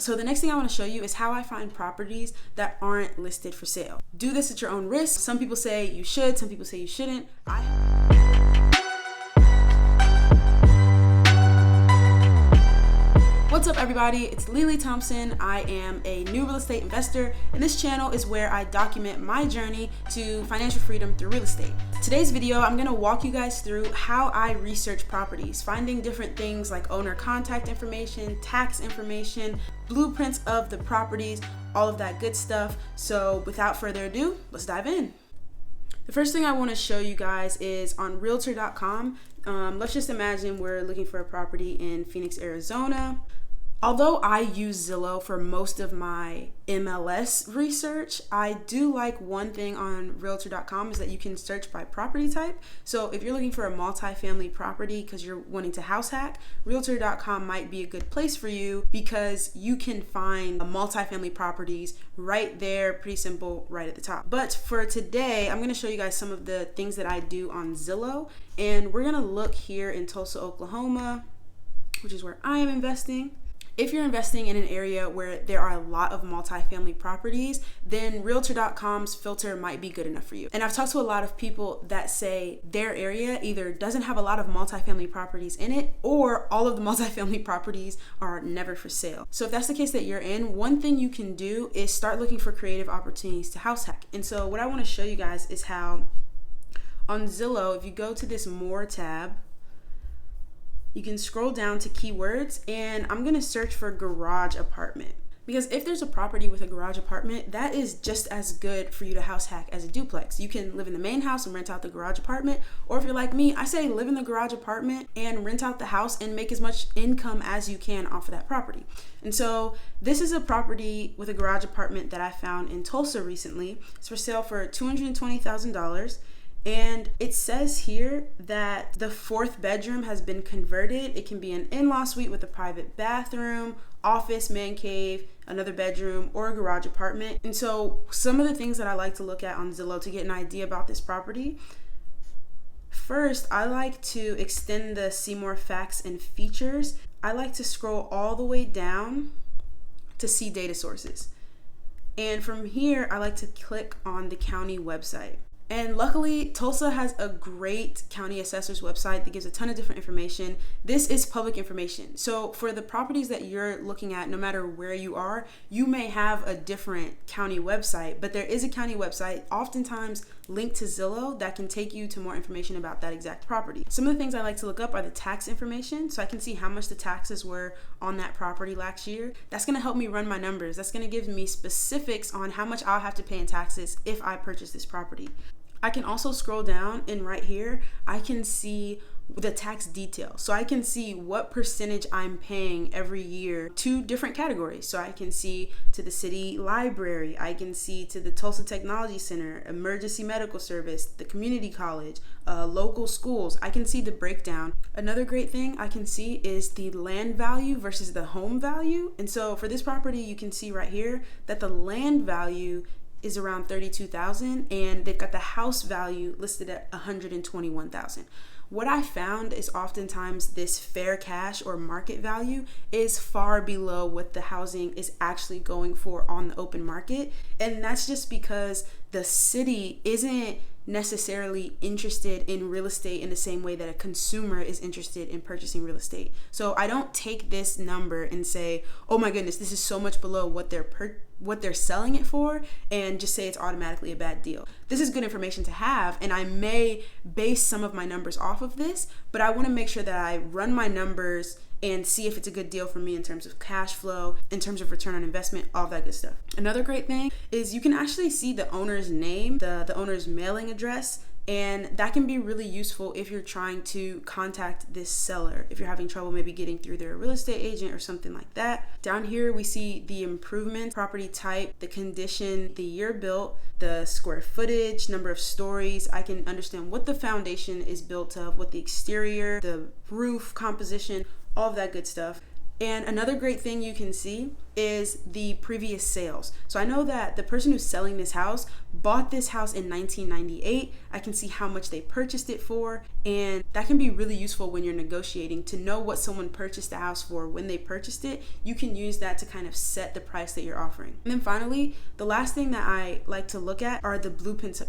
So the next thing I want to show you is how I find properties that aren't listed for sale. Do this at your own risk. Some people say you should, some people say you shouldn't. What's up everybody, it's Lily Thompson. I am a new real estate investor, and this channel is where I document my journey to financial freedom through real estate. Today's video, I'm gonna walk you guys through how I research properties, finding different things like owner contact information, tax information, blueprints of the properties, all of that good stuff. So without further ado, let's dive in. The first thing I want to show you guys is on realtor.com. Let's just imagine we're looking for a property in Phoenix, Arizona. Although I use Zillow for most of my MLS research, I do like one thing on realtor.com is that you can search by property type. So if you're looking for a multifamily property because you're wanting to house hack, realtor.com might be a good place for you because you can find multifamily properties right there, pretty simple, right at the top. But for today, I'm gonna show you guys some of the things that I do on Zillow, and we're gonna look here in Tulsa, Oklahoma, which is where I am investing. If you're investing in an area where there are a lot of multifamily properties, then realtor.com's filter might be good enough for you. And I've talked to a lot of people that say their area either doesn't have a lot of multifamily properties in it, or all of the multifamily properties are never for sale. So if that's the case that you're in, one thing you can do is start looking for creative opportunities to house hack. And so what I want to show you guys is how on Zillow, if you go to this More tab, you can scroll down to keywords, and I'm gonna search for garage apartment. Because if there's a property with a garage apartment, that is just as good for you to house hack as a duplex. You can live in the main house and rent out the garage apartment, or if you're like me, I say live in the garage apartment and rent out the house and make as much income as you can off of that property. And so this is a property with a garage apartment that I found in Tulsa recently. It's for sale for $220,000. And it says here that the 4th bedroom has been converted. It can be an in-law suite with a private bathroom, office, man cave, another bedroom, or a garage apartment. And so some of the things that I like to look at on Zillow to get an idea about this property. First, I like to extend the see more facts and features. I like to scroll all the way down to see data sources. And from here, I like to click on the county website. And luckily, Tulsa has a great county assessor's website that gives a ton of different information. This is public information. So for the properties that you're looking at, no matter where you are, you may have a different county website, but there is a county website, oftentimes linked to Zillow, that can take you to more information about that exact property. Some of the things I like to look up are the tax information, so I can see how much the taxes were on that property last year. That's gonna help me run my numbers. That's gonna give me specifics on how much I'll have to pay in taxes if I purchase this property. I can also scroll down, and right here, I can see the tax detail. So I can see what percentage I'm paying every year to different categories. So I can see to the city library, I can see to the Tulsa Technology Center, emergency medical service, the community college, local schools. I can see the breakdown. Another great thing I can see is the land value versus the home value. And so for this property, you can see right here that the land value is around $32,000, and they've got the house value listed at $121,000. What I found is oftentimes this fair cash or market value is far below what the housing is actually going for on the open market. And that's just because the city isn't necessarily interested in real estate in the same way that a consumer is interested in purchasing real estate. So I don't take this number and say, oh my goodness, this is so much below what they're selling it for, and just say it's automatically a bad deal. This is good information to have, and I may base some of my numbers off of this, but I want to make sure that I run my numbers and see if it's a good deal for me in terms of cash flow, in terms of return on investment, all that good stuff. Another great thing is you can actually see the owner's name, the owner's mailing address, and that can be really useful if you're trying to contact this seller, if you're having trouble maybe getting through their real estate agent or something like that. Down here we see the improvement, property type, the condition, the year built, the square footage, number of stories. I can understand what the foundation is built of, what the exterior, the roof composition, all of that good stuff. And another great thing you can see is the previous sales. So I know that the person who's selling this house bought this house in 1998. I can see how much they purchased it for, and that can be really useful when you're negotiating to know what someone purchased the house for when they purchased it. You can use that to kind of set the price that you're offering. And then finally, the last thing that I like to look at are the blueprints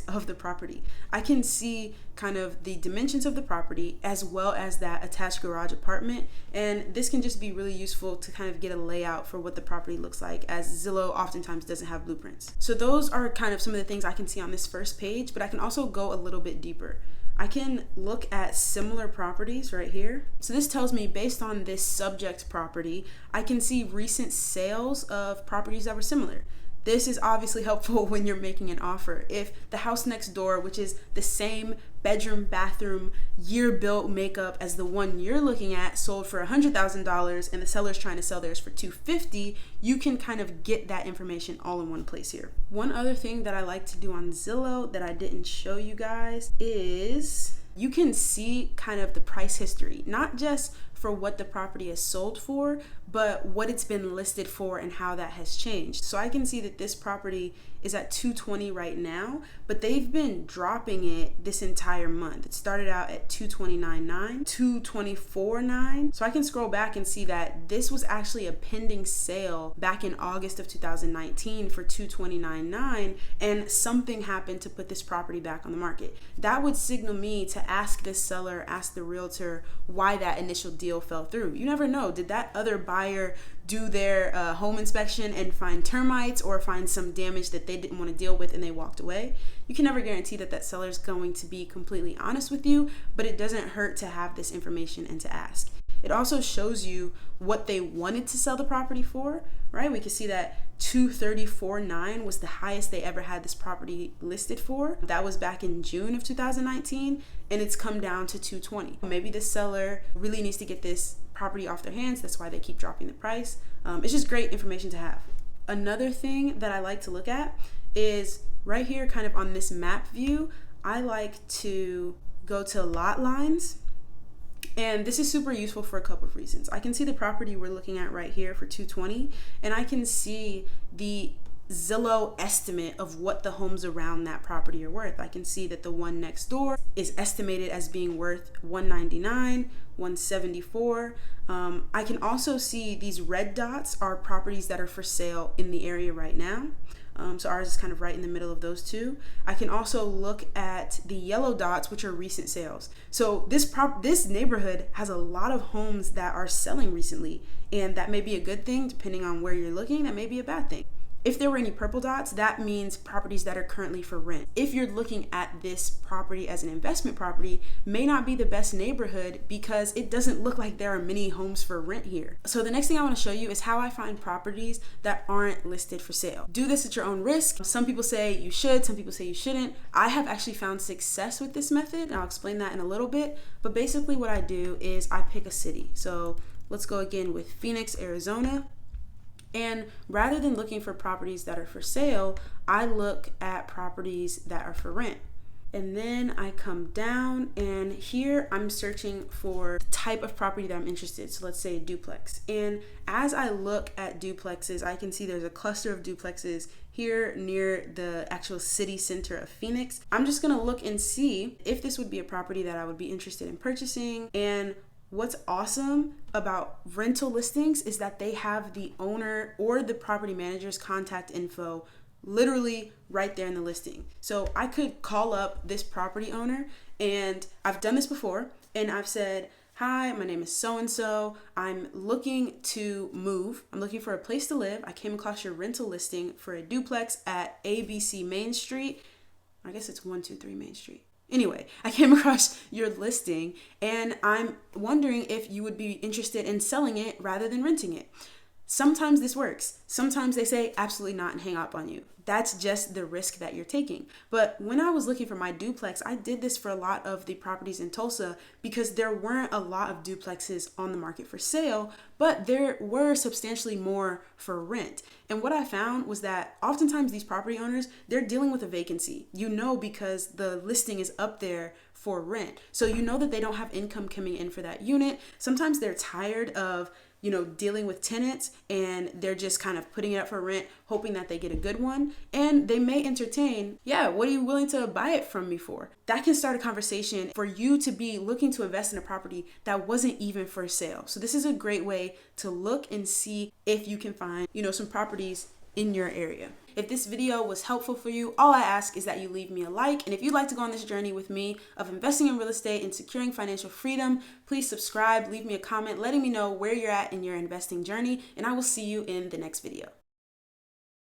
of the property. I can see kind of the dimensions of the property as well as that attached garage apartment, and this can just be really useful to kind of get a layout for what the property looks like, as Zillow oftentimes doesn't have blueprints. So those are kind of some of the things I can see on this first page, but I can also go a little bit deeper. I can look at similar properties right here. So this tells me, based on this subject property, I can see recent sales of properties that were similar. This is obviously helpful when you're making an offer. If the house next door, which is the same bedroom, bathroom, year built makeup as the one you're looking at, sold for $100,000 and the seller's trying to sell theirs for $250,000, you can kind of get that information all in one place here. One other thing that I like to do on Zillow that I didn't show you guys is you can see kind of the price history, not just for what the property is sold for, but what it's been listed for and how that has changed. So I can see that this property is at $220,000 right now, but they've been dropping it this entire month. It started out at $229,900, $224,900. So I can scroll back and see that this was actually a pending sale back in August of 2019 for $229,900, and something happened to put this property back on the market. That would signal me to ask this seller, ask the realtor, why that initial deal fell through. You never know. Did that other buyer do their home inspection and find termites or find some damage that they didn't want to deal with and they walked away? You can never guarantee that that seller is going to be completely honest with you, but it doesn't hurt to have this information and to ask. It also shows you what they wanted to sell the property for, right? We can see that $234,900 was the highest they ever had this property listed for. That was back in June of 2019, and it's come down to $220,000. Maybe the seller really needs to get this property off their hands. That's why they keep dropping the price. It's just great information to have. Another thing that I like to look at is right here, kind of on this map view, I like to go to lot lines. And this is super useful for a couple of reasons. I can see the property we're looking at right here for $220,000, and I can see the Zillow estimate of what the homes around that property are worth. I can see that the one next door is estimated as being worth $199,000, $174,000. I can also see these red dots are properties that are for sale in the area right now. So ours is kind of right in the middle of those two. I can also look at the yellow dots, which are recent sales. So this neighborhood has a lot of homes that are selling recently, and that may be a good thing depending on where you're looking. That may be a bad thing. If there were any purple dots, that means properties that are currently for rent. If you're looking at this property as an investment property, may not be the best neighborhood because it doesn't look like there are many homes for rent here. So the next thing I want to show you is how I find properties that aren't listed for sale. Do this at your own risk. Some people say you should, some people say you shouldn't. I have actually found success with this method, and I'll explain that in a little bit. But basically what I do is I pick a city. So let's go again with Phoenix, Arizona. And rather than looking for properties that are for sale, I look at properties that are for rent. And then I come down, and here I'm searching for the type of property that I'm interested in. So let's say a duplex. And as I look at duplexes, I can see there's a cluster of duplexes here near the actual city center of Phoenix. I'm just gonna look and see if this would be a property that I would be interested in purchasing. And what's awesome about rental listings is that they have the owner or the property manager's contact info literally right there in the listing. So I could call up this property owner, and I've done this before, and I've said, "Hi, my name is so-and-so. I'm looking to move. I'm looking for a place to live. I came across your rental listing for a duplex at ABC Main Street." I guess it's 123 Main Street. Anyway, I came across your listing, and I'm wondering if you would be interested in selling it rather than renting it. Sometimes this works. Sometimes they say absolutely not and hang up on you. That's just the risk that you're taking. But when I was looking for my duplex, I did this for a lot of the properties in Tulsa because there weren't a lot of duplexes on the market for sale, but there were substantially more for rent. And what I found was that oftentimes these property owners, they're dealing with a vacancy. You know, because the listing is up there for rent. So you know that they don't have income coming in for that unit. Sometimes they're tired of dealing with tenants and they're just kind of putting it up for rent, hoping that they get a good one. And they may entertain, what are you willing to buy it from me for? That can start a conversation for you to be looking to invest in a property that wasn't even for sale. So this is a great way to look and see if you can find, some properties in your area. If this video was helpful for you, all I ask is that you leave me a like. And if you'd like to go on this journey with me of investing in real estate and securing financial freedom, please subscribe, leave me a comment letting me know where you're at in your investing journey, and I will see you in the next video.